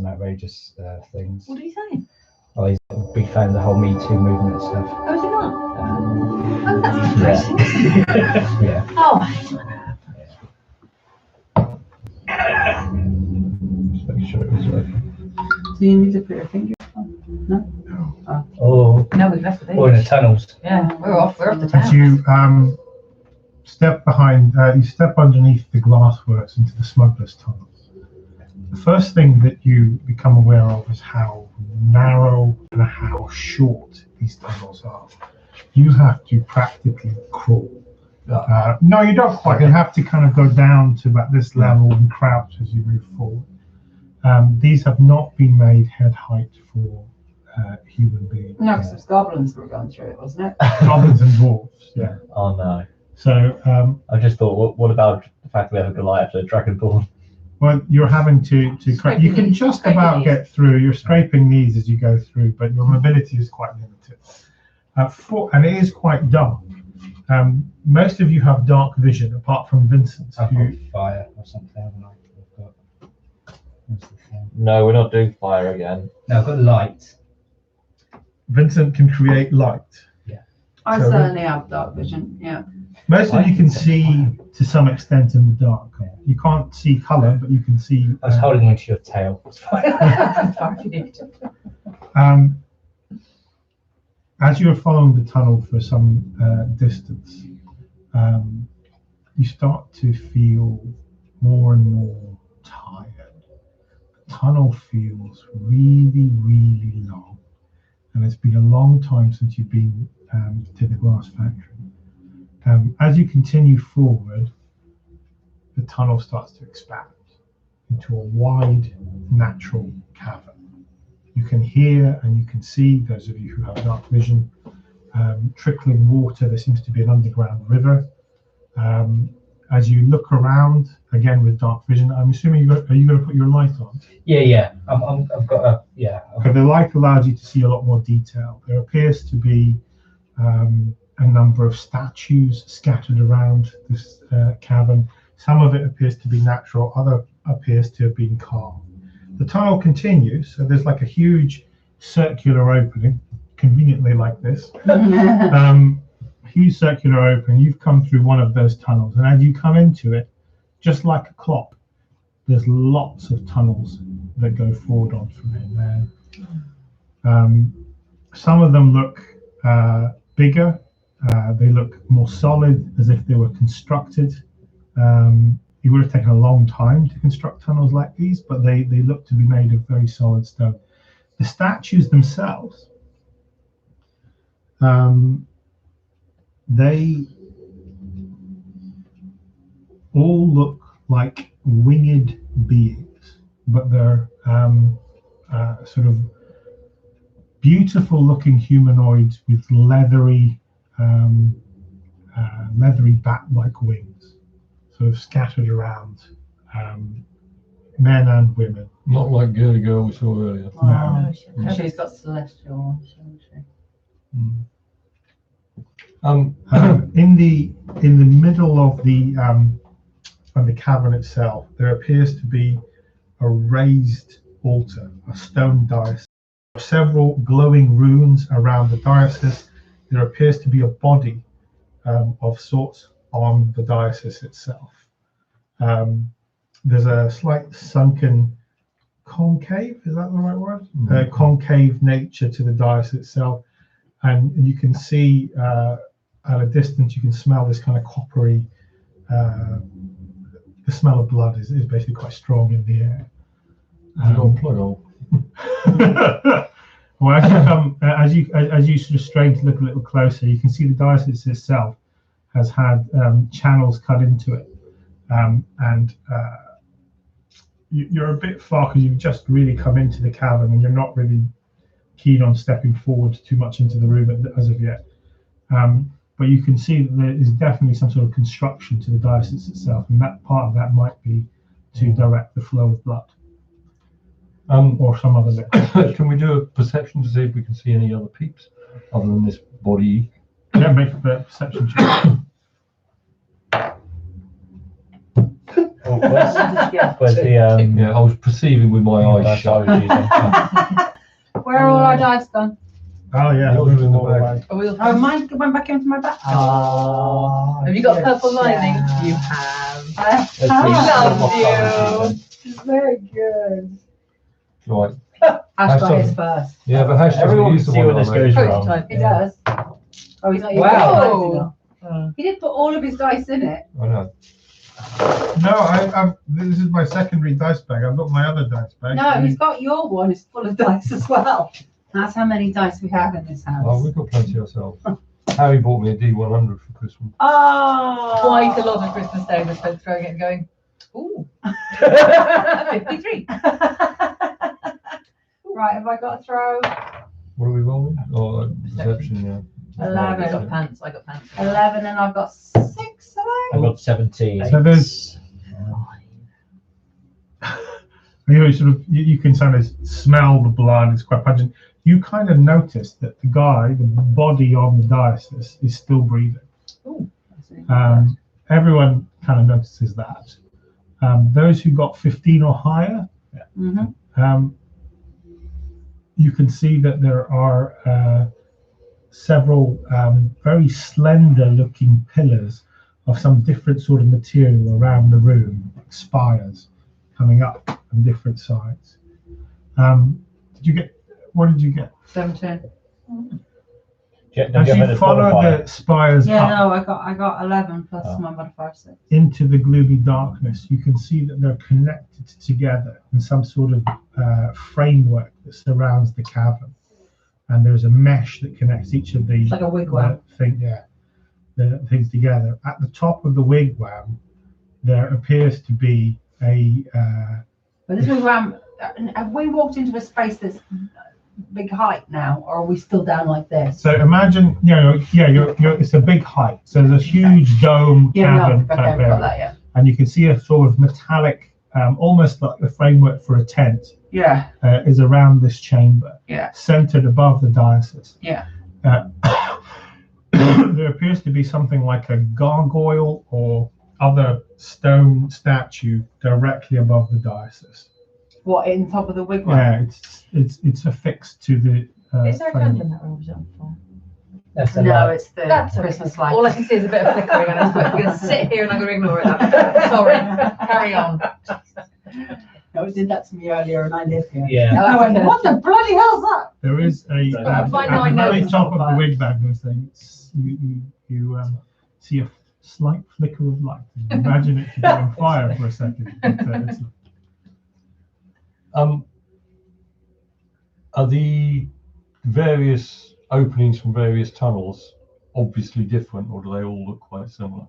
some outrageous things. What did he say? Oh, he's a big fan of the whole Me Too movement and stuff. Oh, is he not? Oh, that's interesting. Yeah. Oh, I hate when that. Just make sure it was working. Do you need to put your finger on? No? Oh. No, we've left the beach. Or in the tunnels. Yeah, we're off the As town. you step behind, you step underneath the Glassworks into the smugglers' tunnels. The first thing that you become aware of is how narrow and how short these tunnels are. You have to practically crawl. No, you don't quite. You have to kind of go down to about this level and crouch as you move forward. These have not been made head height for human beings. No, because it was goblins that were going through it, wasn't it? Goblins and dwarves, yeah. Oh no. So, I just thought, what about the fact that we have a Goliath and a Dragonborn? well, you're having to correct. You can just about get through. You're scraping these as you go through, but your mobility is quite limited. And it is quite dark. Most of you have dark vision, apart from Vincent. I've got fire or something, haven't I? I've got... What's the thing? No, we're not doing fire again. No, I've got light. Vincent can create light. I So- certainly have dark vision, yeah. Most of you can see to some extent in the dark. You can't see colour, but you can see. I was holding onto your tail. As you're following the tunnel for some distance, you start to feel more and more tired. The tunnel feels really, really long, and it's been a long time since you've been to the glass factory. As you continue forward, the tunnel starts to expand into a wide, natural cavern. You can hear and you can see, those of you who have dark vision, trickling water. There seems to be an underground river. As you look around, again with dark vision, I'm assuming are you going to put your light on? Yeah. I've got a... Yeah. Okay, the light allows you to see a lot more detail. There appears to be a number of statues scattered around this cavern. Some of it appears to be natural, other appears to have been carved. The tunnel continues, so there's like a huge circular opening, conveniently like this. Huge circular opening. You've come through one of those tunnels, and as you come into it, just like a clock, there's lots of tunnels that go forward on from it there. Some of them look bigger. They look more solid, as if they were constructed. It would have taken a long time to construct tunnels like these, but they look to be made of very solid stone. The statues themselves, they all look like winged beings, but they're sort of beautiful-looking humanoids with leathery bat-like wings, sort of scattered around, men and women. Not like Girly Girl we saw earlier. No. She's got celestial ones, hasn't she? In the middle of the cavern itself, there appears to be a raised altar, a stone dais. Several glowing runes around the diocese. There appears to be a body of sorts on the diocese itself. There's a slight sunken concave, is that the right word? Concave nature to the diocese itself. And you can see at a distance, you can smell this kind of coppery, the smell of blood is basically quite strong in the air. Plug hole. Well, as you sort of strain to look a little closer, you can see the diocese itself has had channels cut into it, and you're a bit far because you've just really come into the cavern and you're not really keen on stepping forward too much into the room as of yet. But you can see that there is definitely some sort of construction to the diocese itself, and that part of that might be to direct the flow of blood. Or some other liquid. Can we do a perception to see if we can see any other peeps other than this body? Yeah, make a perception check. Oh, where's the Yeah, I was perceiving with my eyes dice I shut. was using? Where are all our dice gone? Oh yeah, Yours those was in the all bag. away. Oh, mine went back into my back. Have you got purple lining? You have. Let's see. love What colour is it It's very good. Right. Ash got Hashtag- his first. Yeah, but Hash doesn't Everyone use can the see one where that this I made. goes wrong. Prototype. It does. Oh, he's not using Wow. it. He did put all of his dice in it. I know. No, this is my secondary dice bag. I've got my other dice bag. No, he's got your one. It's full of dice as well. That's how many dice we have in this Oh, house. we've got plenty ourselves. Harry bought me a D100 for Christmas. Oh, Quite a lot of Christmas Day was spent throwing it and going, ooh. 53. Right, have I got to throw? What are we rolling? Oh, perception, yeah. I 11. got pants. I got pants. 11, and I've got 6, have I? I got 17. So there's, you can kind of smell the blood. It's quite pungent. You kind of notice that the body on the dais is still breathing. Ooh. Everyone kind of notices that. Those who got 15 or higher, Mm-hmm. you can see that there are several very slender-looking pillars of some different sort of material around the room, like spires coming up on different sides. What did you get? 17. As you follow the spires Yeah, up no, I got 11 plus my modifier 6. into the gloomy darkness, you can see that they're connected together in some sort of framework that surrounds the cavern. And there's a mesh that connects each of these Like a wigwam. the things together. At the top of the wigwam, there appears to be But this wigwam, have we walked into a space that's big height now, or are we still down like this? so imagine, it's a big height. So there's a huge dome cavern type I've got area, that, yeah. and you can see a sort of metallic, almost like the framework for a tent, Yeah, is around this chamber, yeah, centered above the diocese. yeah. There appears to be something like a gargoyle or other stone statue directly above the diocese. What, in top of the wigwam? Yeah, it's affixed to the. Is there a frame. candle in that room? Is it on fire? That's the No, light. it's the That's Christmas okay. light. All I can see is a bit of flickering, and I'm going to sit here and I'm going to ignore it. Sorry, carry on. No, it did that to me earlier, and I live here. Yeah. I went, what the bloody hell's that? There is a At at the very top of the wig bag. There's you see a slight flicker of light. Imagine it to be on fire for a second. But, Are the various openings from various tunnels obviously different, or do they all look quite similar?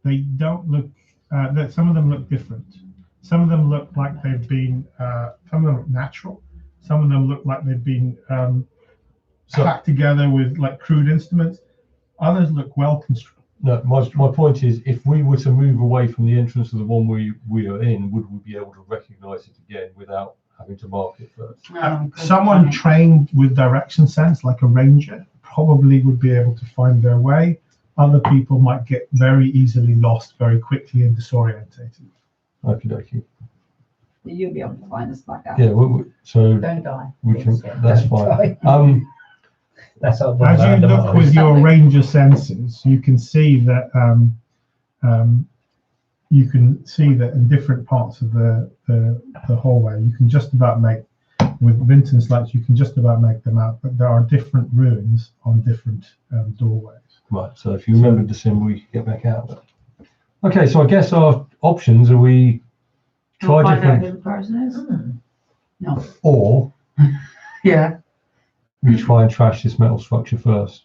they don't look. Some of them look different. Some of them look like they've been. Some of them look natural. Some of them look like they've been packed together with like crude instruments. Others look well constructed. No, my point is, if we were to move away from the entrance of the one we are in, would we be able to recognise it again without having to mark it first? Someone trained with direction sense, like a ranger, probably would be able to find their way. Other people might get very easily lost very quickly and disorientated. Okie dokie. You'll be able to find us back out. Yeah, so Don't die. we can. That's fine. That's how As you look with your ranger senses, you can see that in different parts of the hallway, you can just about make, with Vinton's lights, you can just about make them out, but there are different runes on different doorways. Right, so if you remembered the symbol, we could get back out of it. Okay, so I guess our options are we try Find out who different, the person is? No. or Yeah. we try and trash this metal structure first.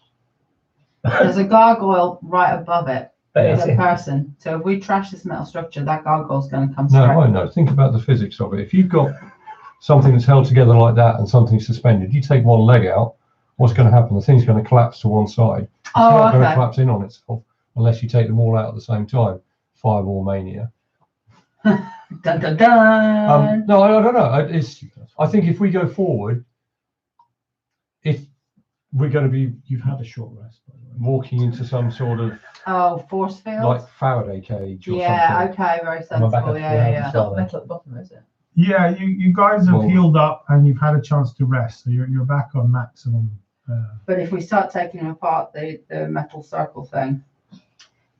There's a gargoyle right above it. But There's it's, a person. So if we trash this metal structure, that gargoyle's going to come No, straight. I know. Think about the physics of it. If you've got something that's held together like that and something suspended, you take one leg out, what's going to happen? The thing's going to collapse to one side. It's not going to collapse in on itself unless you take them all out at the same time. Fireball mania. Dun dun dun. No, I don't know. I think if we go forward, if we're going to be You've had a short rest, by the way. walking into some sort of Oh, force field. like Faraday cage or yeah. something. Okay. Very And we're back sensible. up to Yeah. the Yeah. house Yeah. as well. Not metal at the bottom, is it? Yeah, you guys have Well- healed up and you've had a chance to rest, so you're back on maximum. But if we start taking apart the metal circle thing,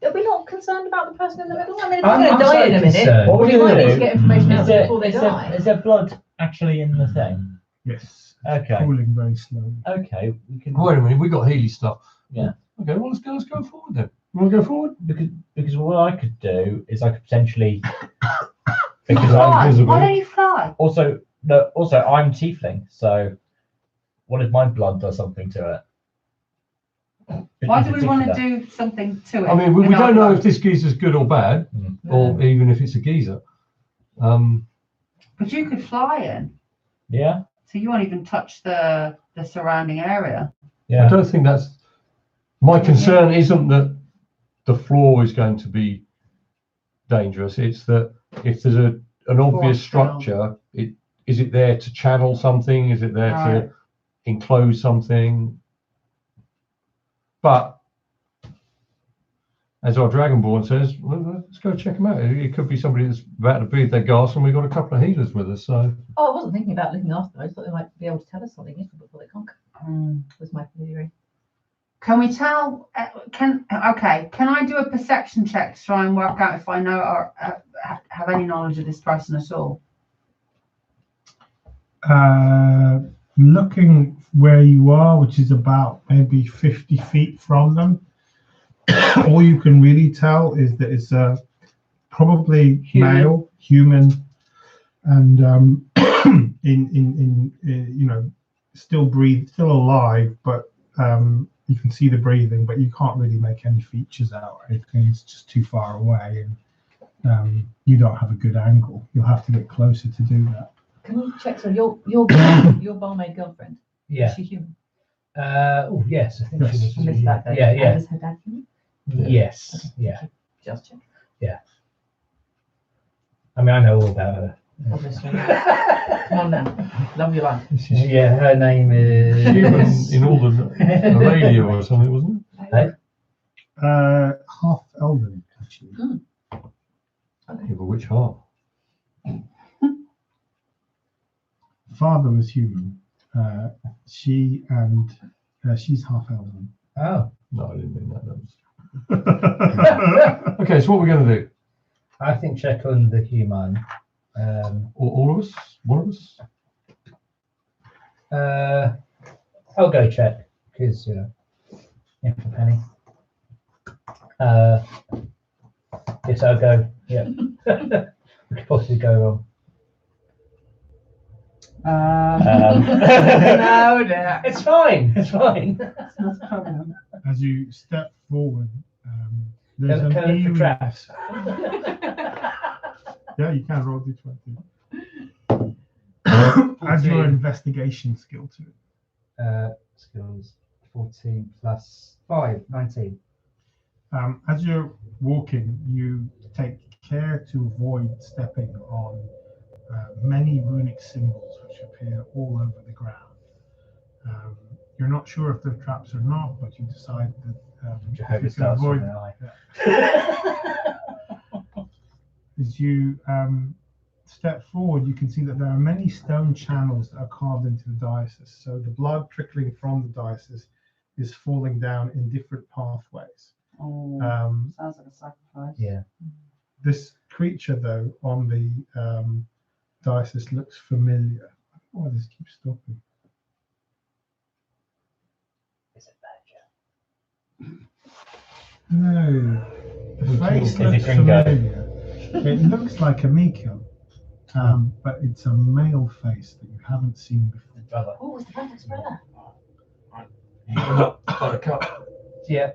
Are we not concerned about the person in the middle? I mean, if I'm- they're going I'm to die in a slightly minute, concerned. What we we're might gonna need to do get information out Is before they there, die. is there blood actually in the thing? Yes. Okay. Cooling very slowly. Okay, we can. Wait a minute, we got Healy stuff. Yeah. Okay, well let's go forward then. You want to go forward? Because what I could do is I could potentially because fly. I'm visible. Why don't you fly? also I'm tiefling, so what if my blood does something to it? Why In do we want to particular. do something to it? I mean, we in our don't know blood? if this geezer's good or bad, or even if it's a geezer. But you could fly in, Yeah. so you won't even touch the surrounding area. I Yeah. don't think that's my concern. Isn't that the floor is going to be dangerous? It's that if there's an obvious Force field. structure, is it there to channel something? Is it there Right. to enclose something? But as our Dragonborn says, well, let's go check them out. It could be somebody that's about to breathe their gas, and we've got a couple of healers with us. So Oh, I wasn't thinking about looking after them. I just thought they might be able to tell us something useful before they conquer. Was my theory. Can we tell? Can I do a perception check to try and work out if I know or have any knowledge of this person at all? Looking where you are, which is about maybe 50 feet from them, all you can really tell is that it's probably Human. male, human, and in still alive, but you can see the breathing, but you can't really make any features out or anything. It's just too far away, and you don't have a good angle. You'll have to get closer to do that. Can you check? So your barmaid girlfriend, Yeah. is she human? Oh yes, I think Yes. she was. I missed that bit. Yeah. And Yeah. is her dad human? Yes. Yeah. Just check. I mean, I know all about her. Obviously. Come on now. Love your life. Yeah, her name is human in all the radio or something, wasn't it? Half elven, actually. Yeah, but which half? Father was human. She's half elven. Oh, No, I didn't mean that. That was... Okay, so what we're going to do? I think check on the human. All of us? One of us? I'll go check because yeah, for penny. Yes, I'll go. Yeah, we could possibly go wrong. No, dear. It's fine. It's fine. It's not a problem. As you step forward, there's Can I an look for eerie... traps? Yeah, you can roll d20. Add your investigation skill to it. Skills 14 plus 5, 19. As you're walking, you take care to avoid stepping on many runic symbols which appear all over the ground. You're not sure if they're traps or not, but you decide that if Jehovah you can starts avoid with an eye. As you step forward, you can see that there are many stone channels that are carved into the diocese. So the blood trickling from the diocese is falling down in different pathways. Oh, sounds like a sacrifice. Yeah. This creature, though, on the diocese looks familiar. Why this keeps stopping? Is it badger? No, the face Is it looks Gringo? familiar. It looks like a Miko, but it's a male face that you haven't seen before. Brother. Oh, it's the brother's brother. Buttercup. Yeah.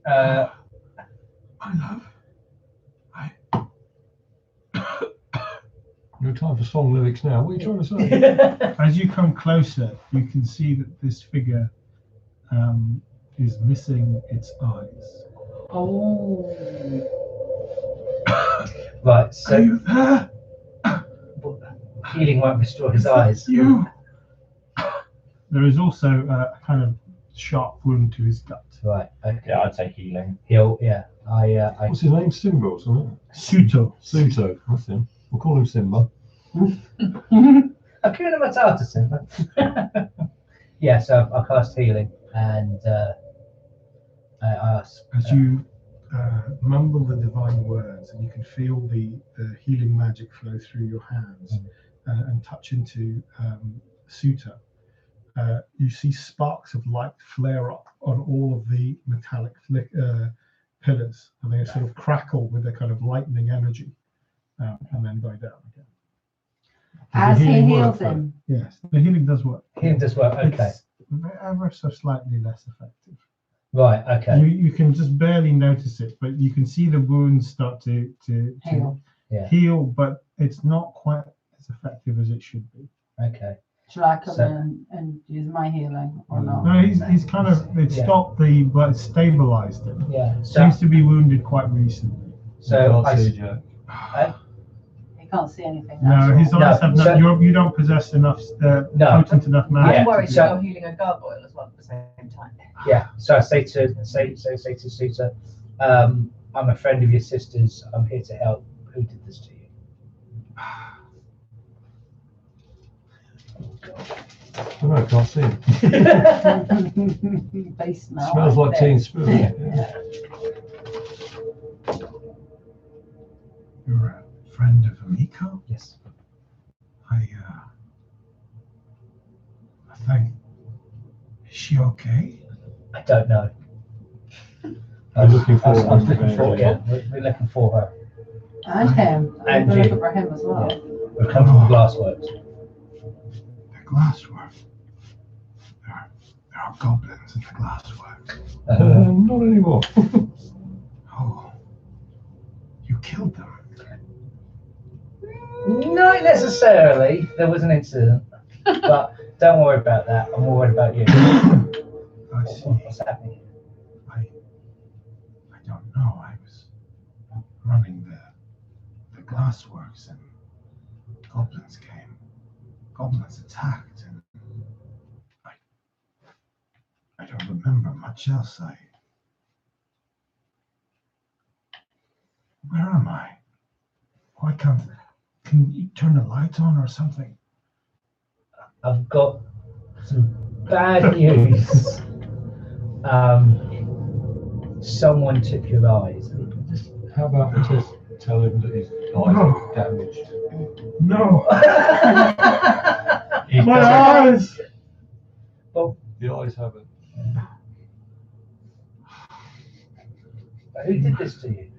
My love, No time for song lyrics now. What are you trying to say? as you come closer, you can see that this figure is missing its eyes. Oh. Right. So Are you there? healing won't restore his eyes. You. There is also a kind of sharp wound to his gut. Right. Okay. Yeah, I'd say healing. He'll. Yeah. I. What's his name? Simba or something? Suto. Suto. That's him. We'll call him Simba. I've given him a title to Simba. Yeah. So I cast healing and I ask. As you mumble the divine words, and you can feel the healing magic flow through your hands and touch into Suta, you see sparks of light flare up on all of the metallic pillars, and they sort of crackle with a kind of lightning energy, and then die down again. As he healing heals work, though? him. Yes, the healing does work. Healing does work. Okay. It's ever so slightly less effective. Right. Okay. You can just barely notice it, but you can see the wounds start to Heal. Yeah. heal, but it's not quite as effective as it should be. Okay. Shall I come So- in and use my healing or not? No, he's kind of it Yeah. stopped but it stabilized it. Yeah. So. Seems to be wounded quite recently. So Can't I. see Jack. You can't see anything. No, his eyes have so- you don't possess enough No. potent enough I'm magic. Yeah, worried so- you're healing a gargoyle as well at the same time. Yeah. So I say to Susa, I'm a friend of your sister's. I'm here to help. Who did this to you? Oh, no, I can't see him. They smell. Smells like tea and spoon. Yeah. You're a friend of Amiko. Yes. I think. Is she okay? I don't know. I'm looking for I was looking her. for. Yeah. We're looking for her. And him. And We're you. looking for him as well. Yeah. We're coming from Glassworks. The Glassworks. There are goblins in the Glassworks. Not anymore. Oh, you killed them. Not necessarily. There was an incident, but don't worry about that. I'm more worried about you. I see. What's happening? I don't know. I was running the Glassworks and goblins came. Goblins attacked and I don't remember much else. Where am I? Why can't you turn the lights on or something? I've got some bad news. Someone took your eyes. How about we just tell him that his eyes are damaged? No, He's my damaged. eyes. The eyes haven't. Who did this to you?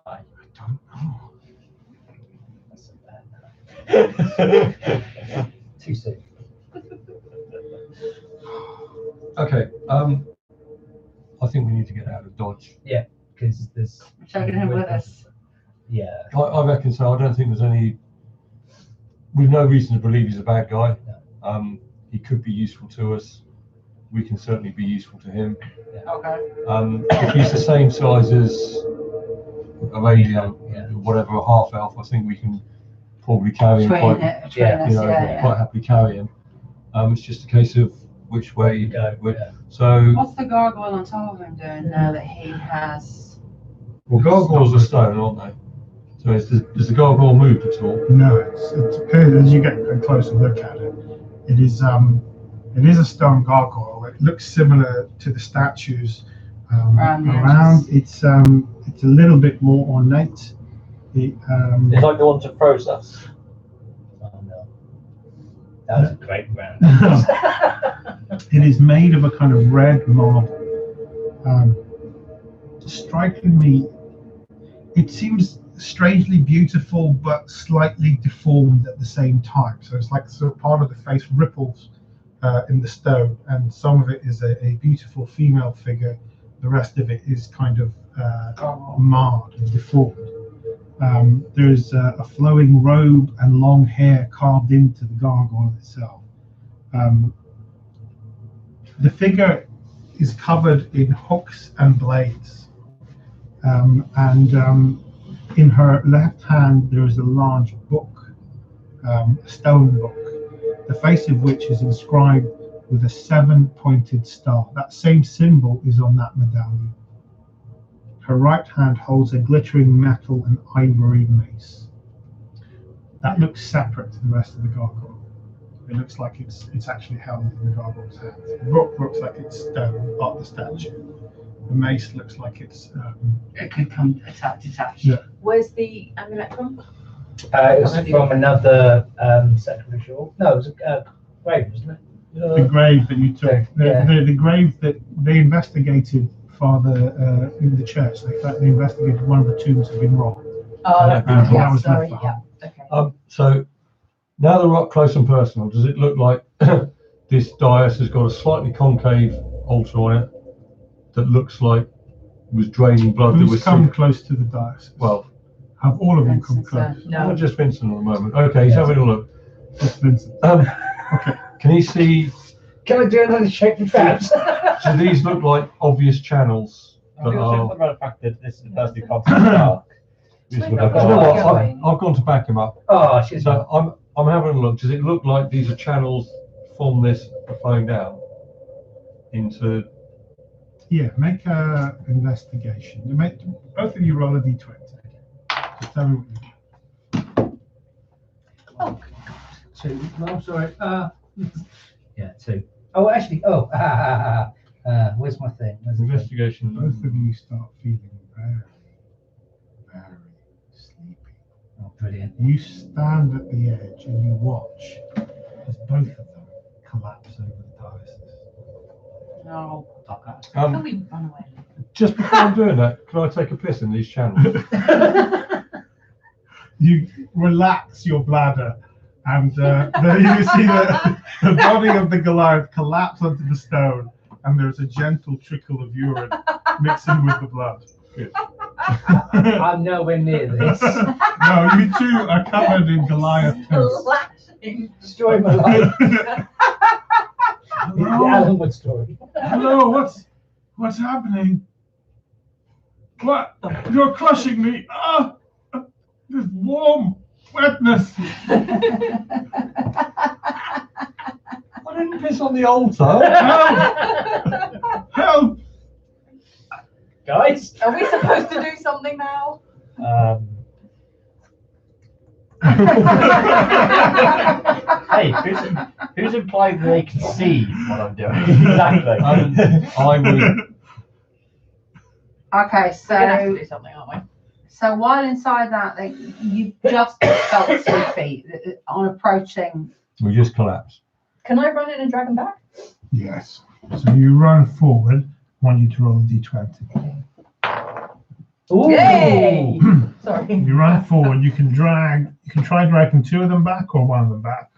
I don't know. That's so bad. Too soon. Okay. I think we need to get out of Dodge. Because there's. We're taking him with us. Yeah. I reckon so. I don't think there's any. We've no reason to believe he's a bad guy. He could be useful to us. We can certainly be useful to him. Okay. If he's the same size as Aurelio, Yeah. whatever, a half elf, I think we can probably carry him Between quite, it, between yeah, us, you know, yeah. quite happily carry him. It's just a case of which way You go. Yeah. So, What's the gargoyle on top of him doing now that he has? well, gargoyles are stone, aren't they? So does the gargoyle move at all? No, it appears as you get a closer look at it. It is a stone gargoyle. It looks similar to the statues Around the around. It's a little bit more ornate. It, It's like the one that froze us. Oh no. That was a great round. it is made of a kind of red marble. Strikingly, it seems strangely beautiful but slightly deformed at the same time. So it's like sort of part of the face ripples in the stone, and some of it is a beautiful female figure. The rest of it is kind of marred and deformed. There's a flowing robe and long hair carved into the gargoyle itself. The figure is covered in hooks and blades, and in her left hand there is a large book, a stone book, the face of which is inscribed with a 7-pointed star. That same symbol is on that medallion. Her right hand holds a glittering metal and ivory mace. That looks separate to the rest of the gargoyle. It looks like it's actually held in the gargoyle's hand. The rock looks like it's stone, part of the statue. The mace looks like it's It could come detached. Yeah. Where's the amulet from? It was from another secondary shore. No, it was a grave, wasn't it? the grave that you took. Yeah. The grave that they investigated Father in the church. They investigated one of the tombs had been robbed. Oh, Yeah, yeah, that was sorry, left yeah, behind. okay. So now they're up close and personal. Does it look like this dais has got a slightly concave altar on it that looks like it was draining blood that Who's was come close to the diocese? well, Have all of you come Vincent's close? No. not just Vincent at the moment. Okay, he's Yeah. having a look. Just Vincent. Okay. Can he see? Can I do another shake the traps? Do these look like obvious channels I that feel so are? about the fact that this is the first concept dark. Do you I've know got what? going. I've gone to back him up. Oh, she's So I'm having a look. Does it look like these are channels from this flowing down into? Yeah, make a investigation. Both of you roll a d20. Just tell me what you do. Oh, 2. No, sorry. Yeah, 2. Oh, actually, where's my thing? Where's the thing? Investigation. Both of you start feeling very, very sleepy. Oh, brilliant. You stand at the edge and you watch as both of them collapse over the diocese. No. can we run away? Just before I'm doing that, can I take a piss in these channels? You relax your bladder, and then you see the body of the Goliath collapse onto the stone, and there's a gentle trickle of urine mixing with the blood. I'm nowhere near this. No, you two are covered in Goliath piss. Collapsing. Destroy my life. The Hello? Alan Wood story. Hello, what's happening? What? You're crushing me. Ah, this warm wetness. I didn't piss on the altar. Help! Guys? Are we supposed to do something now? Hey, who's implied that they can see what I'm doing? Exactly. I would. Okay, We're gonna have to so do something, aren't we? so while inside that, you just felt sleepy on approaching. We just collapsed. Can I run in and drag him back? Yes. So you run forward. I want you to roll a d20. Ooh. Yay! Sorry. You run forward. You can try dragging 2 of them back or 1 of them back.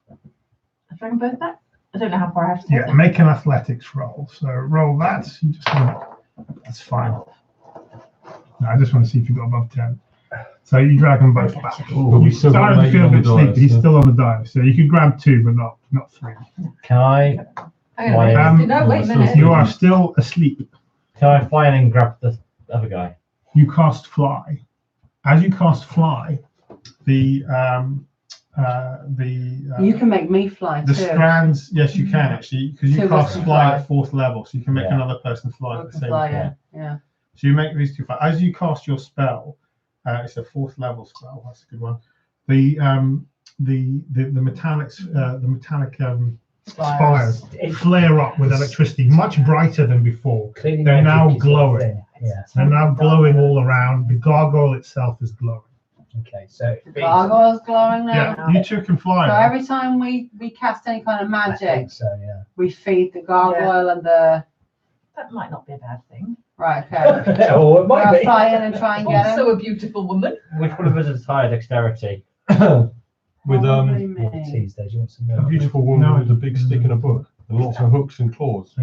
I'll drag them both back? I don't know how far I have to take Yeah, them. make an athletics roll. So roll that. You just want, that's fine. No, I just want to see if you got above 10. So you drag them both back. But we still got Starting to feel a Nate bit on the sleepy. He's dice, still on the dive. So you can grab 2, but not 3. Can I Hang on a minute. No, wait a minute. You are still asleep. fly in and grab the other guy? You cast fly. As you cast fly, the You can make me fly the too. strands. Yes, you can actually, because you 2 cast can fly fly. at 4th level, so you can make Yeah. another person fly I at the can same fly, time. yeah. So you make these 2 fly. As you cast your spell, it's a 4th level spell. That's a good one. The metallic spires flare up with electricity, much brighter than before. Clearly They're now magic is glowing. there. Yeah. They're now glowing all around. The gargoyle itself is glowing. Okay, so The gargoyle's glowing now. Yeah, you 2 can fly. So right? every time we cast any kind of I magic, think so, yeah. we feed the gargoyle and the. That might not be a bad thing. Right, okay. Oh, it might I'll be. fly in and try and get him. Also a beautiful woman. Which one of us has higher dexterity? With Probably What me. tease does? You want some a milk? beautiful woman with a big stick and a book and lots of hooks and claws.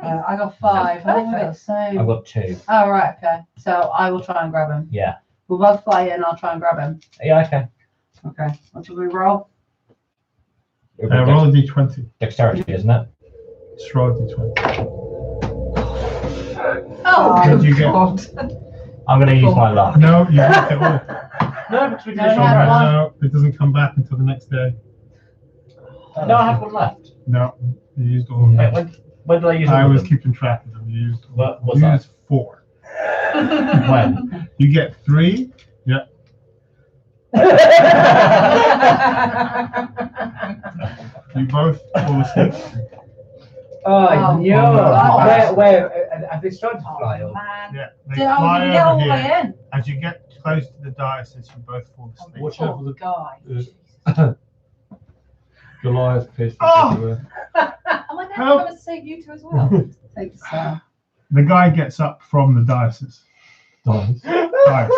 I got 5. I think we got the same. I've got 2. Oh, right, okay. So I will try and grab him. Yeah. We'll both fly in, I'll try and grab him. Yeah, okay. Okay. What do we roll? Roll a d20. Dexterity, isn't it? Just roll a d20. Oh, What do you get? God. I'm going to use my luck. No, you get it all. No, because we No, did it we had already. one. No, it doesn't come back until the next day. No, I have one left. No, you used all of Wait, them. when did I use all I of was them? keeping track of them. You used, What was you that? used 4. When? You get 3. Yeah. You both fall asleep. Oh, Oh, no. Where, have they started to fly? Oh, Or? man. Yeah, they Oh, fly you can get all over the way here. in. As you get close to the diocese, you both fall asleep. Watch out for Oh, the guy. Goliath pits Oh! everywhere. Am I going to Help. come and save you two as well? Take the cell. The guy gets up from the diocese. Dies. Dies.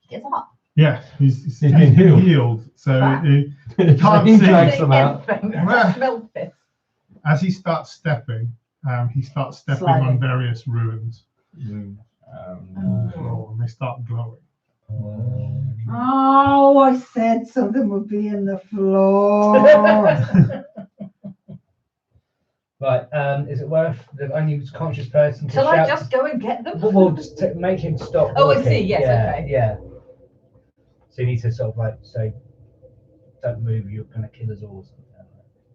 He gets up. Yeah, he's been healed. healed. So Ah. he Can't see. drags them out. Smell this. as he starts stepping on Sliding. various ruins. Oh. And they start glowing. Oh, I said something would be in the floor. Right, is it worth the only conscious person to Shall I shout? just go and get them? We'll just make him stop. Oh, I walking. see, yes, yeah, okay. Yeah. So you need to sort of like say, don't move, you're going to kill us all. Or something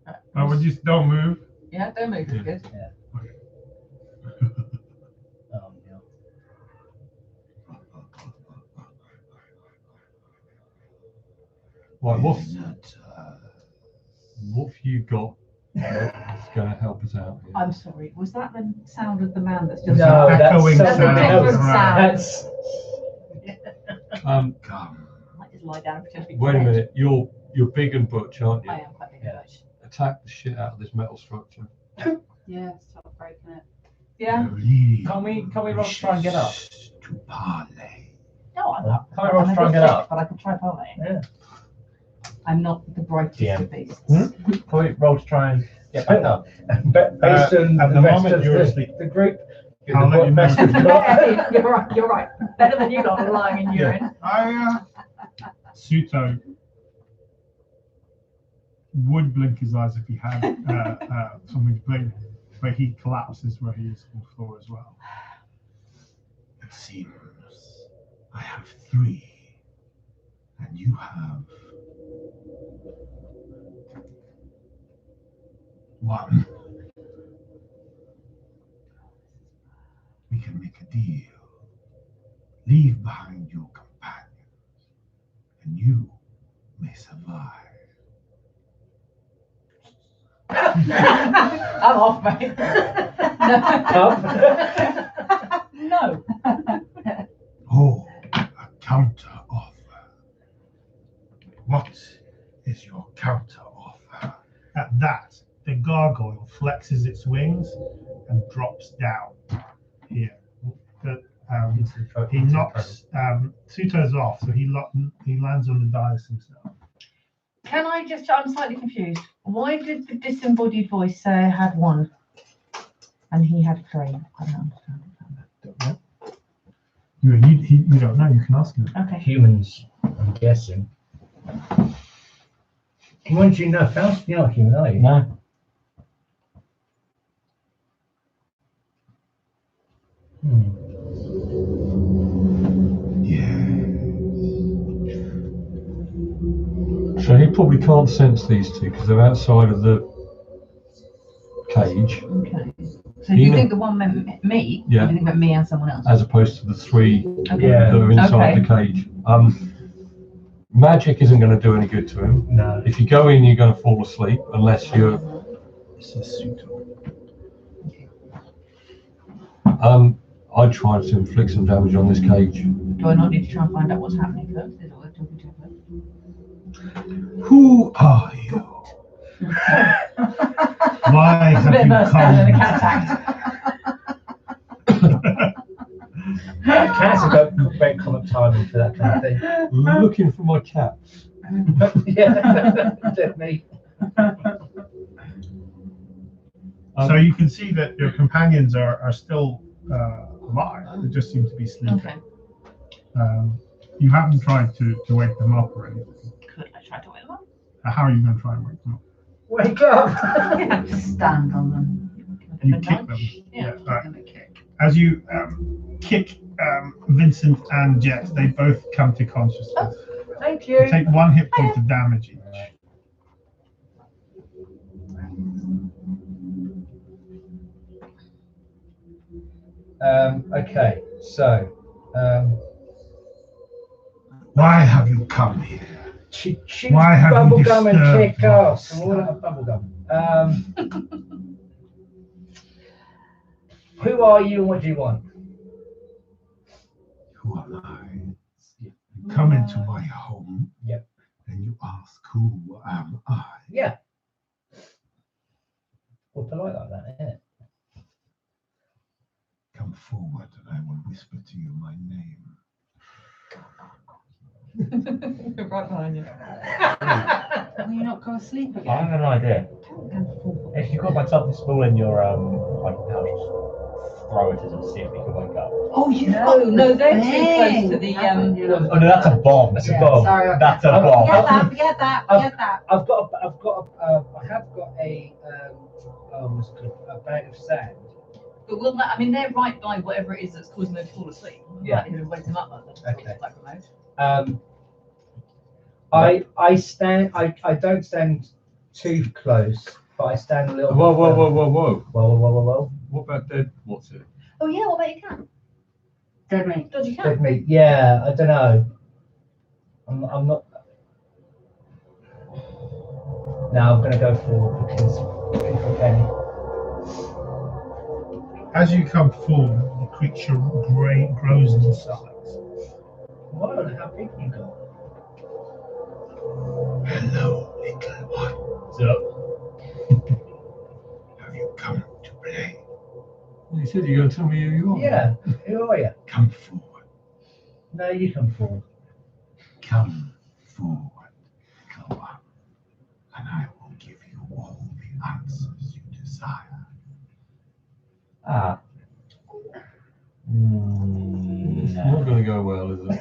like Oh, would you don't move? Yeah, don't move. Yeah. Good. that. Oh, no. Right, what have you got that's going to help us out here? I'm sorry. Was that the sound of the man that's There's just? No, an that's echoing something sound else. around. That's Um, Come. I might just lie down and pretend to be wait a dead. minute, you're big and butch, aren't you? I am quite big and butch. Attack the shit out of this metal structure. Yeah, stop breaking it. Yeah. Can we roll to try and get up? To parley. No, I'm not. Can we roll to I'm try a and bit get thick, up? but I can try parlaying. Yeah. I'm not the brightest Yeah. of beasts. Can we roll to try and get back up? based on at the the rest moment of you're the, asleep. the group. You're I'll the let you know. best we've got. You're right. You're right. Better than you lot lying in urine. Suto would blink his eyes if he had something to blink, but he collapses where he is on the floor as well. It seems I have 3, and you have 1. We can make a deal. Leave behind your companions, and you may survive. I'm off, mate. No. Oh, a counter offer. What is your counter offer? At that, the gargoyle flexes its wings and drops down here. But, he knocks Suto's off, so he lands on the dais himself. Can I just? I'm slightly confused. Why did the disembodied voice say I had 1, and he had 3? I don't understand. You don't know. You can ask him. Okay. Humans, I'm guessing. Once you know, Faust, you're not human, are you? No. So he probably can't sense these two because they're outside of the cage, Okay. So you know- think the one meant me? Yeah. Or you think meant me and someone else? as opposed to the 3 Okay. Yeah. that are inside Okay. the cage. Magic isn't going to do any good to him. No. If you go in, you're going to fall asleep unless you're. This is Suto. I'd try to inflict some damage on this cage. Do I not need to try and find out what's happening first? Is it worth talking to her? Who are you? Why It's a bit have you more standard than a cat come? attack. Cats have got great common timing for that kind of thing. Looking for my cat. Yeah, definitely. So you can see that your companions are still alive. They just seem to be sleeping. Okay. You haven't tried to wake them up or anything. Could I try to wake them up? How are you going to try and wake them up? Wake up! Stand on them. You kick them. Yeah. Right. Give them a kick. As you kick Vincent and Jet, they both come to consciousness. Thank you. Take 1 hit point of damage each. Okay, so Why have you come here? chew Why have you bubblegum and disturbed kick my ass. stuff? All that bubblegum. Who are you and what do you want? Who am I? You come into my home. Yep. And you ask, who am I? Yeah. Well, polite like that, isn't it? Come forward and I will whisper to you my name. Right behind you. Will you not go to sleep I again? have an idea. If you got myself a spool in your like pouch, just throw it as a see if you can wake up. Oh, you No, they're too close to the Oh no, that's a bomb. That's a bomb. Sorry, okay. That's a I've- bomb. Get that. I have got I have got a what's it called? A bag of sand. But will that, I mean, they're right by whatever it is that's causing them to fall asleep. Yeah. Like, wake them up like that. Okay. Like remote. I don't stand too close, but I stand a little. Whoa, bit whoa, further. whoa, whoa, whoa. Whoa. What about dead? What's it? Oh yeah, what about your cat? Dead meat. Dodgy cat. Dead meat. Yeah, I don't know. I'm not. No, I'm gonna go forward because okay. As you come forward, the creature grows in size. Whoa, how big you got? Hello, little one. What's up? Have you come to play? You said you're going to tell me who you are. Yeah, who are you? Come forward. No, you come forward. Come forward. Come on. And I will give you all the answers you desire. Ah. It's not going to go well, is it?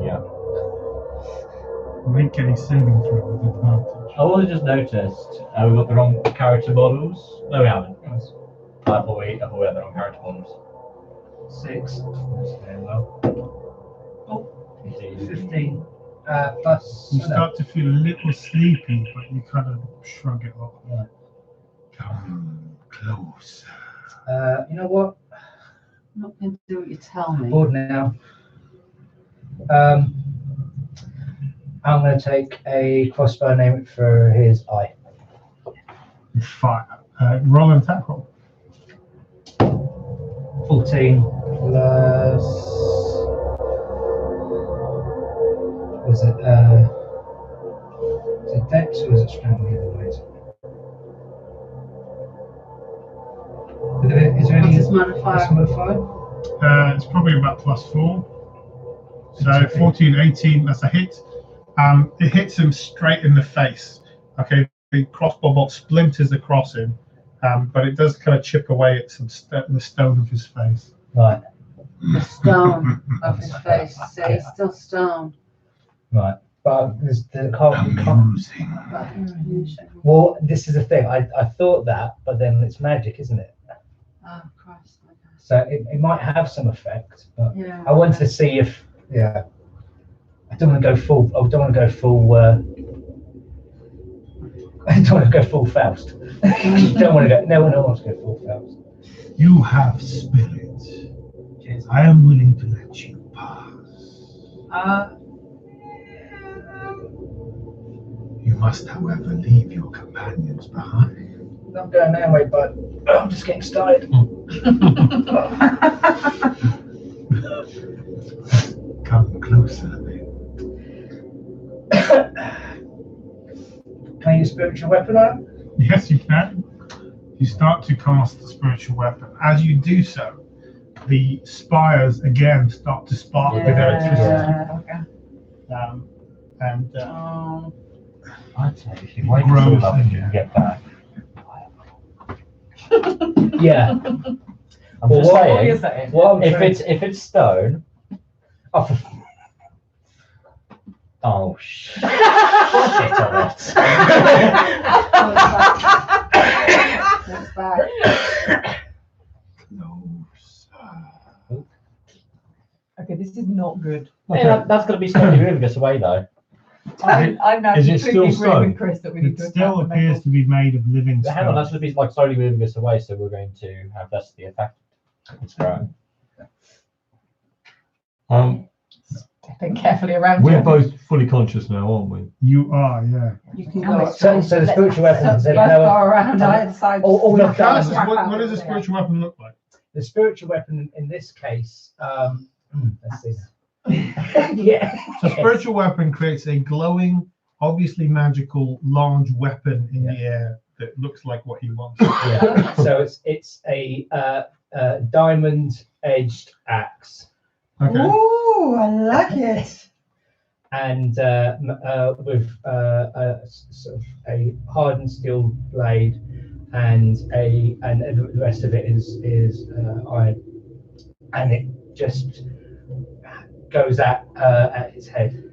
Yeah. Make any saving throw with advantage. I also just noticed we got the wrong character models. No, we haven't. I thought we had the wrong character models. 6. That's very well. 15. 15. Plus. You start to feel a little sleepy, but you kind of shrug it off. Right. Come closer. You know what? I'm not going to do what you tell I'm me. bored now. I'm going to take a crossbow and aim it for his eye. Fire. Roll and attack roll. 14 plus. Was it dex or is it strength either way? Is there What's any his modifier? modifier? It's probably about +4. So It's okay. 14, 18, that's a hit. It hits him straight in the face. Okay, the crossbow bolt splinters across him, but it does kind of chip away at some the stone of his face. Right, The stone of his face. So he's still stoned. right. But there's the can't. Amusing. Well, this is the thing. I thought that, but then it's magic, isn't it? Oh, Christ. Okay. So it might have some effect. But Yeah. I wanted to see if, yeah. I don't want to go full. I don't want to go full. I don't want to go full Faust. Don't want to go. No one wants to go full Faust. You have spirit. Cheers. I am willing to let you pass. You must, however, leave your companions behind. I'm going that way, but I'm just getting started. Come closer then. Can I use spiritual weapon on him? Yes, you can. You start to cast the spiritual weapon. As you do so, the spires again start to spark with electricity. Yeah. And Oh. I'd say if you wake Gross, up and you yeah. can get back. Yeah. I'm Well, just what are you saying, saying? What I'm if trying- it's stone. Oh, for Oh shit on it. That's bad. closer. Okay, this is not good. Hey, that's going to be slowly moving us away though. I'm now Is it still completely agreeing stone? with Chris that we need It to still attack the appears metal. to be made of living But hang on, that's stone. going to be like slowly moving us away, so we're going to have less of the effect. It's growing. Stepping carefully around We're you. both fully conscious now, aren't we? You are, yeah. You can And go we're up. So the spiritual weapon is Both now go around either side. all What of that. what does a spiritual weapon look like? The spiritual weapon in this case, let's see. Yeah. So spiritual weapon creates a glowing, obviously magical, large weapon in the air that looks like what he wants. Yeah. So it's a diamond-edged axe, Okay. Ooh, I like it. and with sort of a hardened steel blade, and the rest of it is iron, and it just goes at its head.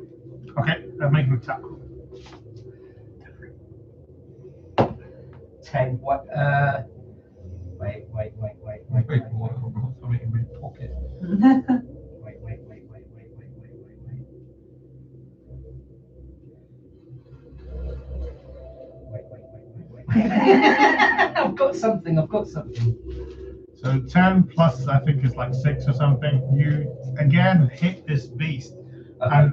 Okay. Make an attack. 10. What? Wait. Something in my pocket. Wait. I've got something. So 10 plus, I think, is like 6 or something. You again hit this beast, and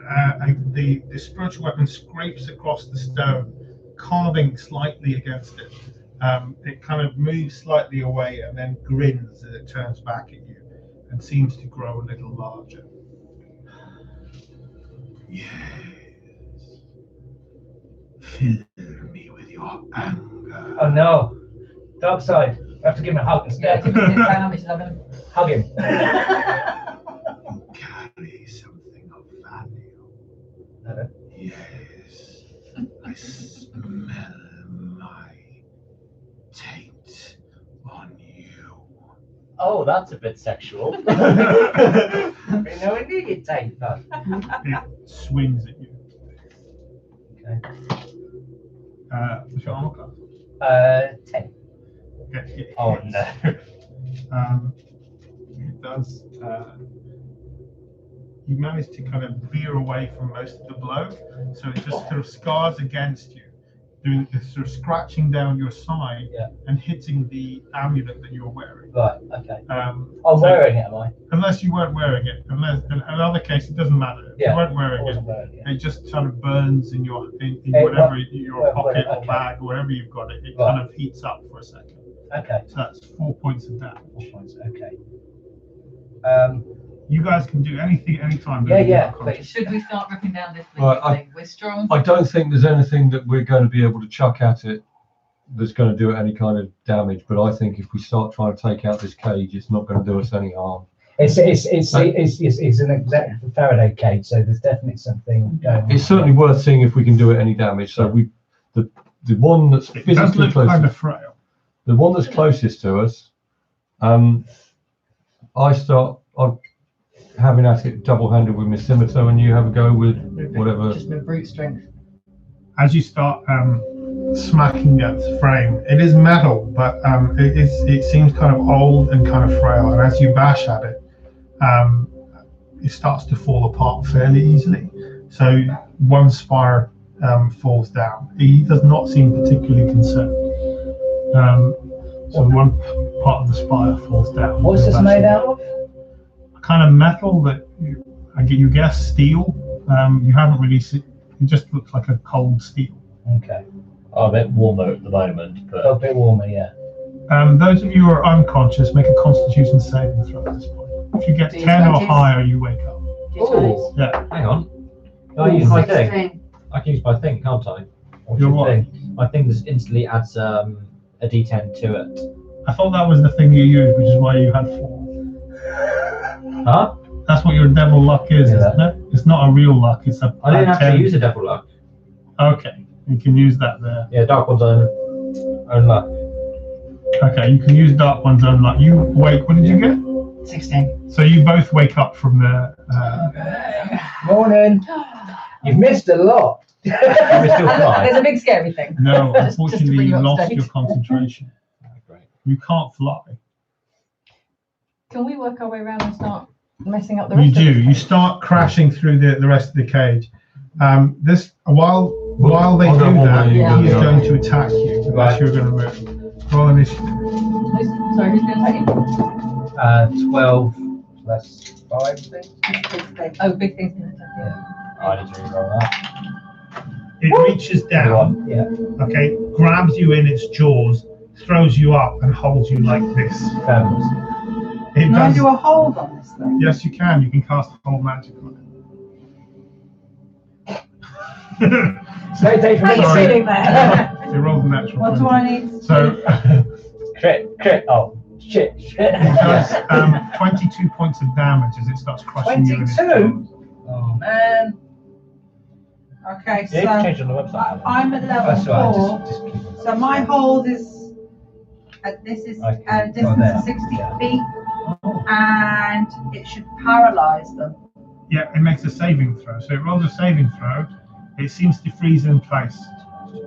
the spiritual weapon scrapes across the stone, carving slightly against it. It kind of moves slightly away and then grins as it turns back at you and seems to grow a little larger. Yes. Fill me with your anger. Oh no, dark side. I have to give him a hug Yeah, instead. give me this how much love him. Hug him. You carry something of value. Uh, Yes. I smell my taint on you. Oh, that's a bit sexual. no, we need it tape though. It swings at you. Okay. What's your armor class? 10. Okay. Oh no. It does. You manage to kind of veer away from most of the blow, so it just sort of scars against you, doing this sort of scratching down your side and hitting the amulet that you're wearing. Right. Okay. I'm I'm wearing it, am I? Unless you weren't wearing it. Unless, in another case, it doesn't matter. If Yeah, you weren't I wearing it, wasn't wearing it. it just kind of burns in your in Hey, whatever what- your what- pocket or okay. bag or wherever you've got it. It Right. kind of heats up for a second. Okay. So that's 4 points of damage. 4 points. Okay. You guys can do anything anytime. Yeah, but you're yeah, not conscious. Should we start ripping down this Right, thing? We're strong. I don't think there's anything that we're going to be able to chuck at it that's going to do it any kind of damage. But I think if we start trying to take out this cage, it's not going to do us any harm. It's an exact Faraday cage, so there's definitely something going on. It's certainly worth seeing if we can do it any damage. So the one that's It does physically look kind closest, of frail. the one that's closest to us, I'm having at it double-handed with my scimitar, and you have a go with whatever. Just with brute strength. As you start smacking at the frame, it is metal, but it seems kind of old and kind of frail. And as you bash at it, it starts to fall apart fairly easily. So one spire falls down. He does not seem particularly concerned. So one part of the spire falls down. What's this made out of? A kind of metal that you guess steel. You haven't really seen. It just looks like a cold steel. Okay. Oh, a bit warmer at the moment, but A bit warmer, yeah. Those of you who are unconscious, make a Constitution saving throw at this point. If you get 10 or D20s. higher, you wake up. Ooh. Yeah. hang on. Can I use my thing? 16. I can use my thing, can't I? What's Your your what? thing? My thing just instantly adds a D10 to it. I thought that was the thing you used, which is why you had 4. Huh? That's what your devil luck is, Yeah. isn't it? It's not a real luck. It's a. I didn't a actually 10. use a devil luck. Okay, you can use that there. Yeah, dark one's own luck. Okay, you can use dark one's own luck. You wake. What did you get? 16. So you both wake up from the. Morning. You've missed a lot. Can we still fly? There's a big scary thing. No, Just to unfortunately, bring you you up to lost date. your concentration. Great. You can't fly. Can we work our way around and start messing up the You rest of do. this You cage? start crashing through the rest of the cage. This while they I'll do go one that, way, he you go is the going other. to attack you unless Right. you're going to move. Roll initiative. Sorry, who's going to take it? 12 plus 5 things. Oh, big things going to take it. I need to reroll that. It reaches down, Yeah. okay, grabs you in its jaws, throws you up, and holds you like this. It Can I does. do a hold on this thing? Yes, you can. You can cast hold magic on it. So take from How are you Sorry. feeling there? It rolled a natural What do 20. I need? So Crit. Oh, shit. it does 22 points of damage as it starts crushing you in its 22? jaws. Oh man. Okay, Yeah, you can change so it on the website. I'm at That's level right. 4. Just keep it. So my hold is, this is Okay. a distance there. of 60 Yeah. feet, and it should paralyze them. Yeah, it makes a saving throw. So it rolls a saving throw. It seems to freeze in place,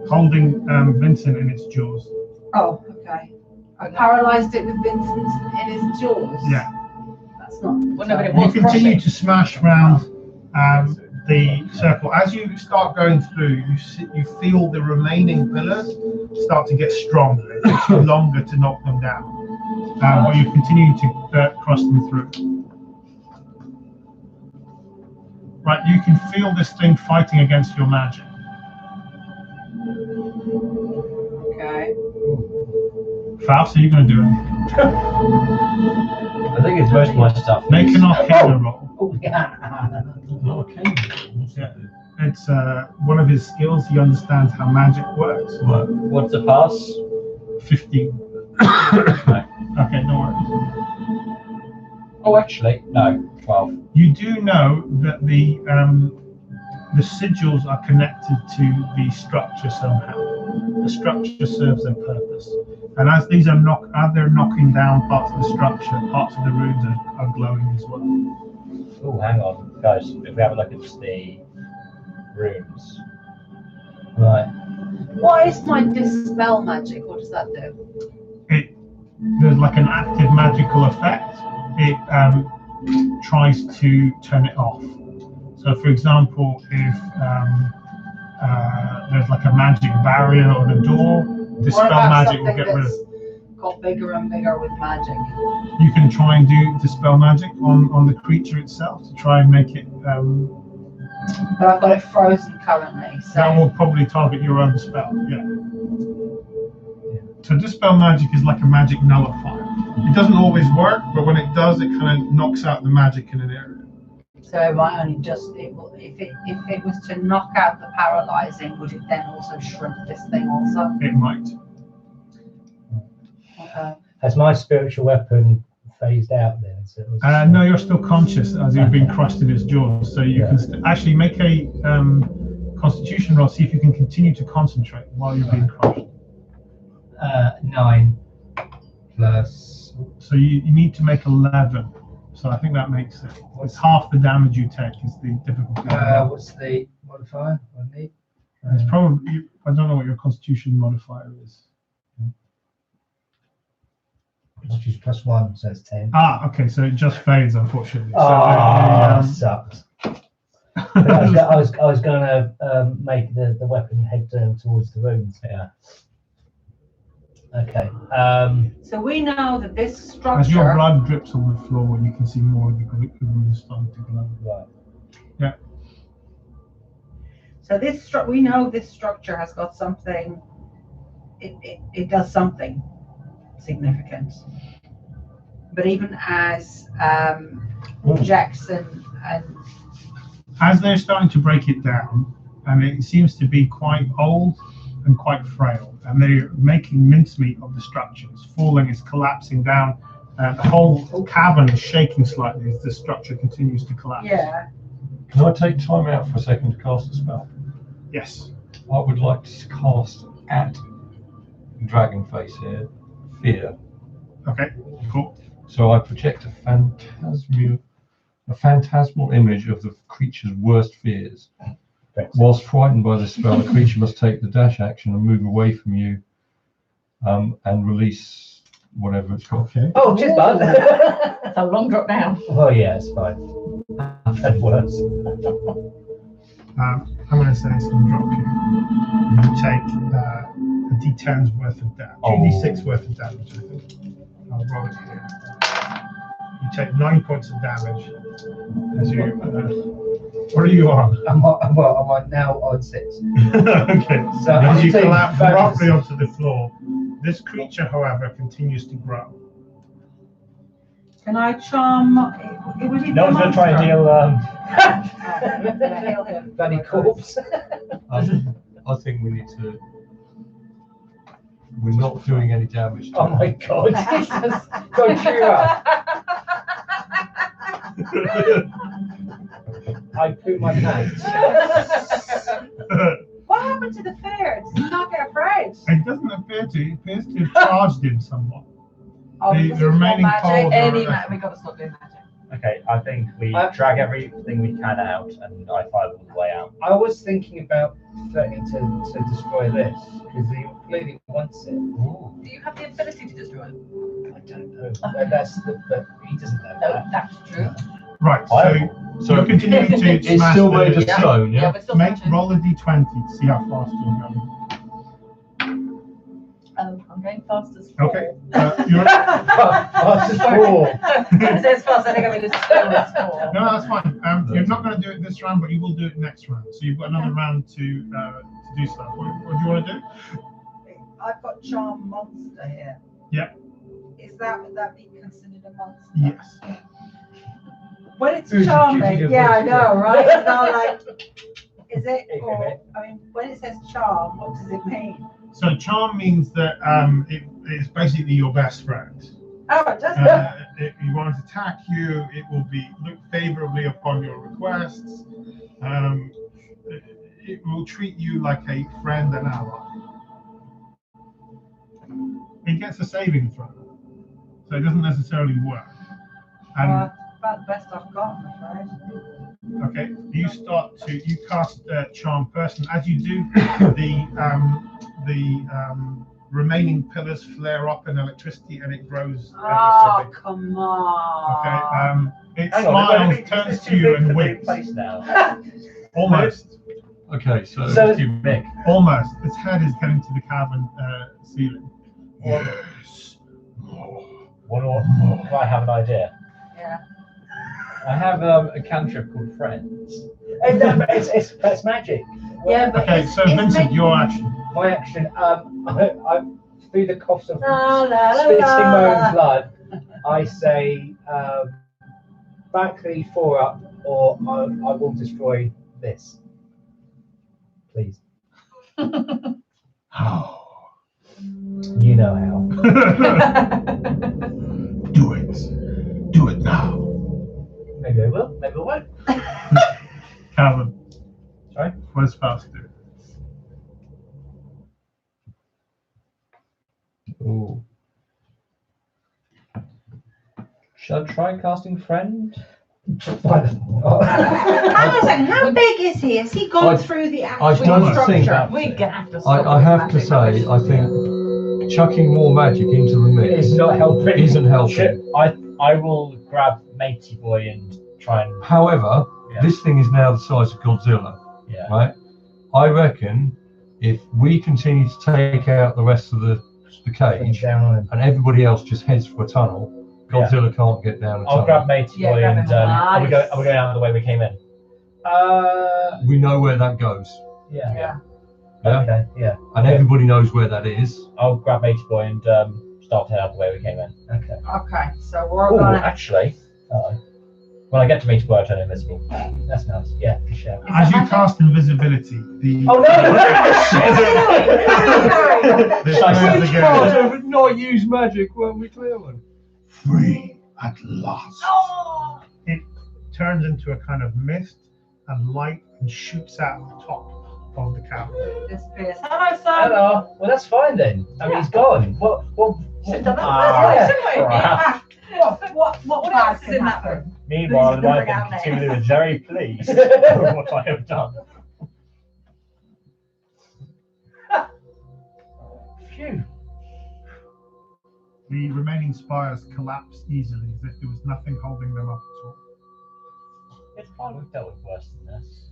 holding Vincent in its jaws. Oh, okay. I paralyzed it with Vincent in his jaws. Yeah. That's not. Well, no, but it You was continue crushing. to smash round the circle. As you start going through, you feel the remaining pillars start to get stronger. It takes you longer to knock them down, but you continue to cross them through. Right, you can feel this thing fighting against your magic. Okay. Faust, are you going to do it? I think it's most of my stuff. Make an Arcana roll. Oh, yeah. Not a Yeah. It's one of his skills. He understands how magic works. What's the pass? 15. Okay, no worries. Oh, actually, no. 12. You do know that the sigils are connected to the structure somehow. The structure serves a purpose, and as these are as they're knocking down parts of the structure, parts of the runes are glowing as well. Oh, hang on, guys. If we have a look at the runes. Right. What is my dispel magic? What does that do? There's like an active magical effect. It tries to turn it off. So, for example, if there's like a magic barrier on a door, dispel What about magic will something get rid of. that's got bigger and bigger with magic? You can try and do dispel magic on the creature itself to try and make it. But I've got it frozen currently, so. That will probably target your own spell. Yeah. So dispel magic is like a magic nullifier. It doesn't always work, but when it does, it kind of knocks out the magic in an area. So it might only just, if it was to knock out the paralyzing, would it then also shrink this thing also? It might. Okay. Has my spiritual weapon phased out then? So it was, No, you're still conscious as you've been crushed in its jaws. So you can actually make a constitution roll, see if you can continue to concentrate while you're being crushed. 9 plus. So you need to make 11. So I think that makes it. It's half the damage you take is the difficulty. What's the modifier I need? It's probably, I don't know what your constitution modifier is. Constitution plus 1, so it's 10. Ah, okay, so it just fades, unfortunately. Sucks. I was going to make the weapon head turn towards the runes. Yeah. Okay. So we know that this As your structure, blood drips on the floor, you can see more of the runes starting to glow. Right. Yeah. so we know this structure has got something, it does something significant. But even as Jackson and As they're starting to break it down, and it seems to be quite old and quite frail, and they're making mincemeat of the structure. It's falling, it's collapsing down. The whole cavern is shaking slightly as the structure continues to collapse. yeah, Can I take time out for a second to cast a spell? Yes. I would like to cast at Dragonface here, Fear. Okay, cool. So I project a phantasmal image of the creature's worst fears. Whilst frightened by this spell, the creature must take the dash action and move away from you, and release whatever it's got. Okay. Oh, cheers, bud. That's a long drop down. Oh, yeah, it's fine. I've had worse. I'm going to say it's going to drop you. You take a D10's worth of damage, 2d6 worth of damage, I think. I'll roll it here. You take 9 points of damage as you. What are you on? I'm on now on 6. Okay. So As you taking collapse bonus. roughly onto the floor, this creature, however, continues to grow. Can I charm? It would No one's going to try and deal. heal him. Bloody corpse. I think we need to. We're not doing any damage to Oh my god, Jesus. Don't cheer up. I poop my pants. What happened to the fear? Does he not get afraid? It doesn't appear to. It appears to have charged him somewhat. Oh, The because it's remaining more magic. powers Any are- ma- we got to stop doing magic. Okay, I think we drag everything we can out, and I fire all the way out. I was thinking about threatening to destroy this, because he clearly wants it. Ooh. Do you have the ability to destroy it? I don't know. But he doesn't know No, that. that's true. Right, so So you're continuing to it's smash still made of the... stone, yeah? We're still Make smashing. roll a d20 to see how fast you're going. I'm going fast as 4. Okay, you're... Fast as 4. It says fast, I think I'm going to stone as 4. No, that's fine. You're not going to do it this round, but you will do it next round. So you've got another round to do stuff. What do you want to do? I've got charm monster here. Yeah. Would that be considered a monster? Yes. When it's Who's charming, accusing you of yeah, I monster? know, right? It's not like, is it? Okay. Or I mean, when it says charm, what does it mean? So charm means that it is basically your best friend. Oh, it does. If you want to attack you, it will be look favorably upon your requests. It will treat you like a friend and ally. It gets a saving throw, so it doesn't necessarily work. And About the best I've got, I'm afraid. okay, you cast charm first, and as you do, the remaining pillars flare up in electricity, and it grows. Oh, ever so big. come on. Okay, it Hang on, smiles, turns to you, and winks. Place now. Almost, Okay, so So- Too big. almost. Its head is getting to the cavern ceiling. Yes. What do I have an idea? Yeah. I have a cantrip called Friends. It's magic. Yeah, but Okay, it's, so it's Vincent, making- your action. My action, I through the cost of La, la, la, spitting my la. own blood, I say, back the 4 up, or I will destroy this. Please. How? You know how. Do it. Do it now. Maybe I will, maybe I won't. Calvin. Sorry? What does Faust do? Ooh. Should I try casting Friend? Hang on a second, how big is he? Has he gone through the actual don't structure? think- We're gonna have to stop I with have to magic say, rubbish. I think chucking more magic into the mix It's not helping. isn't helping. I will grab Matey Boy and try and However, Yeah. this thing is now the size of Godzilla, yeah. right? I reckon if we continue to take out the rest of the cage Down. and everybody else just heads for a tunnel, Godzilla can't get down a I'll grab tunnel. Matey Yeah, Boy grab and him. are we Nice. going out the way we came in? We know where that goes, Yeah. Yeah. yeah? Okay. Yeah. And everybody knows where that is. I'll grab Matey Boy and start to head out the way we came in. Okay. Okay, so we're all Oh, gonna. actually, when I get to Matey Boy, I turn invisible. That's nice. Yeah, for sure. As you cast invisibility, the Oh no! this turns again. would not use magic, weren't we clear one? Free at last. It turns into a kind of mist and light and shoots out the top of the cavern. Disappears. Hello, son. Hello. Well, that's fine then. I mean, he's gone. What? Should've done that Ah, first, shouldn't we? crap. What What bad else is can in that happen? room? Meanwhile, Please I bring think out names. Cthulhu is very pleased with what I have done. Phew. The remaining spires collapse easily as if there was nothing holding them up at all. It's fine, we've dealt with worse than this.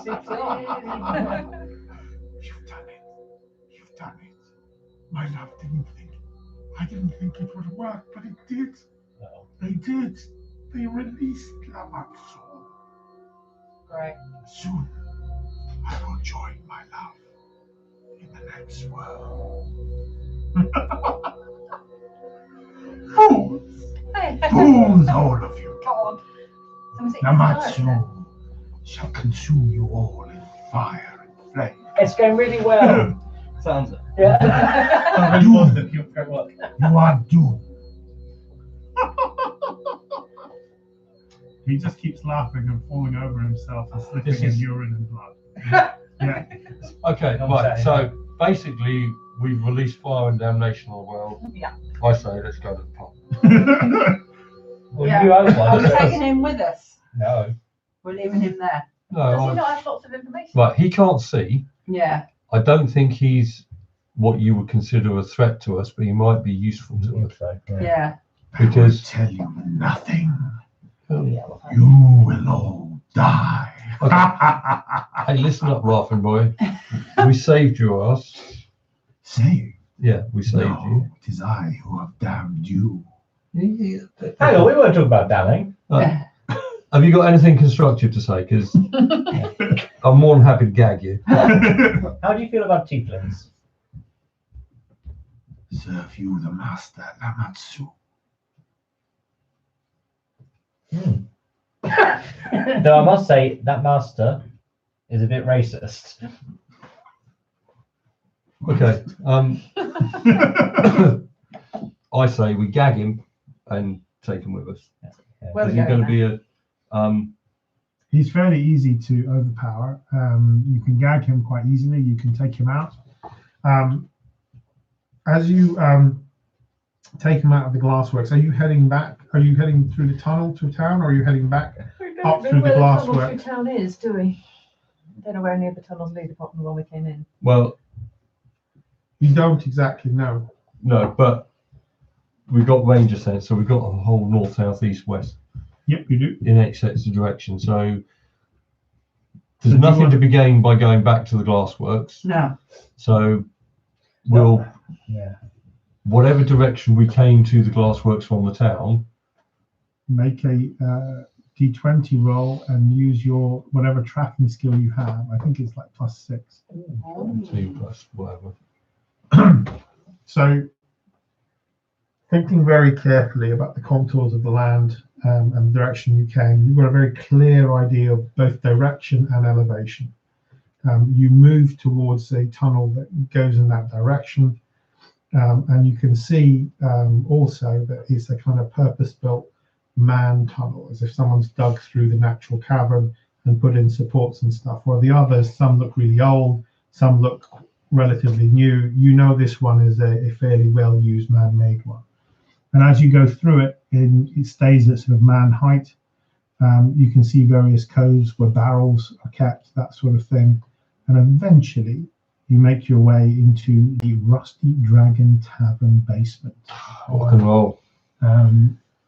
You've done it. You've done it. My love I didn't think it would work, but it did. No. They did. They released Lamatsu. Great. Soon, I will join my love in the next world. Fools! Fools, all of you. God. Lamatsu shall consume you all in fire and flame. It's going really well. Sounds it. Yeah. I'm really positive you're very well. You are doomed. He just keeps laughing and falling over himself and slipping in urine and blood. Yeah. Okay, I'm right. saying. So basically, we've released fire and damnation on the world. Yeah. I say let's go to the pub. Well, Yeah. you own Are we one. taking him with us? No. We're leaving him there. No, Does he I, not have lots of information? right. He can't see. Yeah. I don't think he's what you would consider a threat to us, but he might be useful to us. Yeah. Because- I will tell you nothing. Yeah, well, You will all die. Hey, listen up, laughing boy. We saved your ass. Say, Yeah, we saved no, it is I who have damned you. you. Hang on, we weren't talking about damning. Have you got anything constructive to say? Because I'm more than happy to gag you. How do you feel about tieflings? Serve you the master, Lamatsu. Though I must say, that master is a bit racist. Okay. I say we gag him and take him with us. Where are Is we he going to going be a? He's fairly easy to overpower. You can gag him quite easily. You can take him out. As you take him out of the Glassworks, are you heading back? Are you heading through the tunnel to town, or are you heading back? We Up don't know through the where the tunnel Glassworks. through town is, do we? I don't know where any of the tunnels lead apart from the one we came in. Well, You don't exactly know. no, but we've got ranger sense, so we've got a whole north, south, east, west Yep, you do. in 8 sets of direction. So So there's do you nothing want- to be gained by going back to the Glassworks. No. So we'll Yeah. whatever direction we came to the Glassworks from the town. Make a D20 roll and use your whatever tracking skill you have. I think it's like +6. 2 plus whatever. So, thinking very carefully about the contours of the land and the direction you came, you've got a very clear idea of both direction and elevation. You move towards a tunnel that goes in that direction, and you can see also that it's a kind of purpose-built man tunnel, as if someone's dug through the natural cavern and put in supports and stuff. While the others, some look really old, some look relatively new. You know this one is a fairly well-used man-made one. And as you go through it, it stays at sort of man height. You can see various coves where barrels are kept, that sort of thing. And eventually, you make your way into the Rusty Dragon Tavern basement, Rock and roll.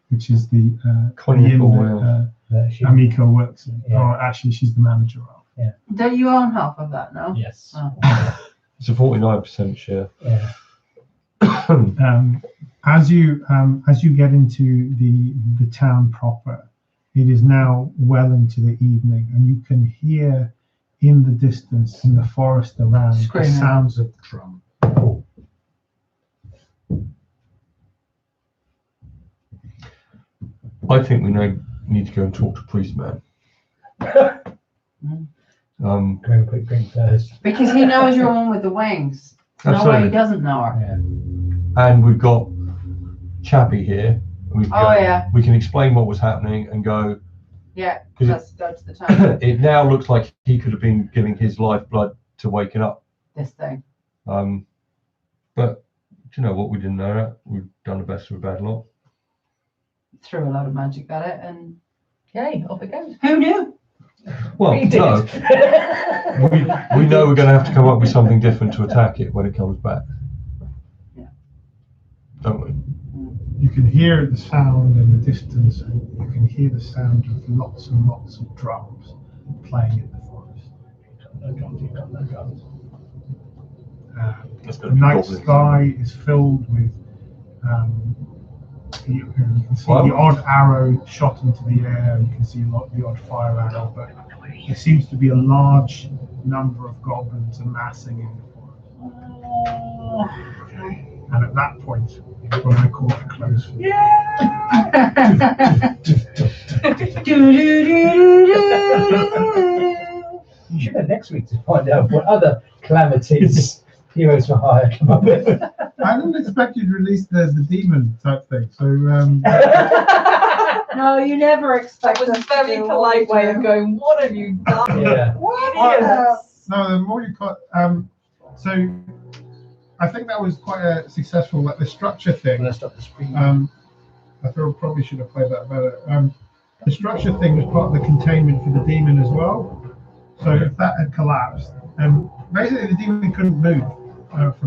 which is the Cognac inn oil. that She- Amiko works in. Yeah. Or actually, she's the manager of. Don't you own half of that now? Yes. Oh. It's a 49% share. Yeah. As you get into the town proper, it is now well into the evening, and you can hear in the distance, in the forest around, Screaming. the sounds of drum. I think we need to go and talk to Priest Man. Go and a quick drink first. Because he knows you're one with the wings. No way Absolutely. he doesn't know her. Yeah. And we've got Chappie here. We can Oh, go- yeah. We can explain what was happening and go. Yeah, 'Cause let's go to the town. It now looks like he could have been giving his lifeblood to waking up. This thing. But do you know what? We didn't know that. We've done the best of a bad lot. Threw a lot of magic at it, and Yay, off it goes. who knew? Well, We did. no, we know we're going to have to come up with something different to attack it when it comes back. Yeah. Don't we? You can hear the sound in the distance, and you can hear the sound of lots and lots of drums playing in the forest. That's The gonna be night goblins. sky is filled with. You can see Wow. the odd arrow shot into the air. You can see the odd fire arrow, but there seems to be a large number of goblins amassing in the forest. And at that point, we're going to call it close. You should have next week to find out what other calamities Heroes for Hire come up with. I didn't expect you to release the demon type thing. So No, you never expect That was us a very to do polite what we way of do. going, what have you done? Yeah. Idiots. no, the more you cut. So I think that was quite a successful, like the structure thing. Let's stop the screen. I thought probably should have played that better. The structure thing was part of the containment for the demon as well. So if that had collapsed, basically the demon couldn't move from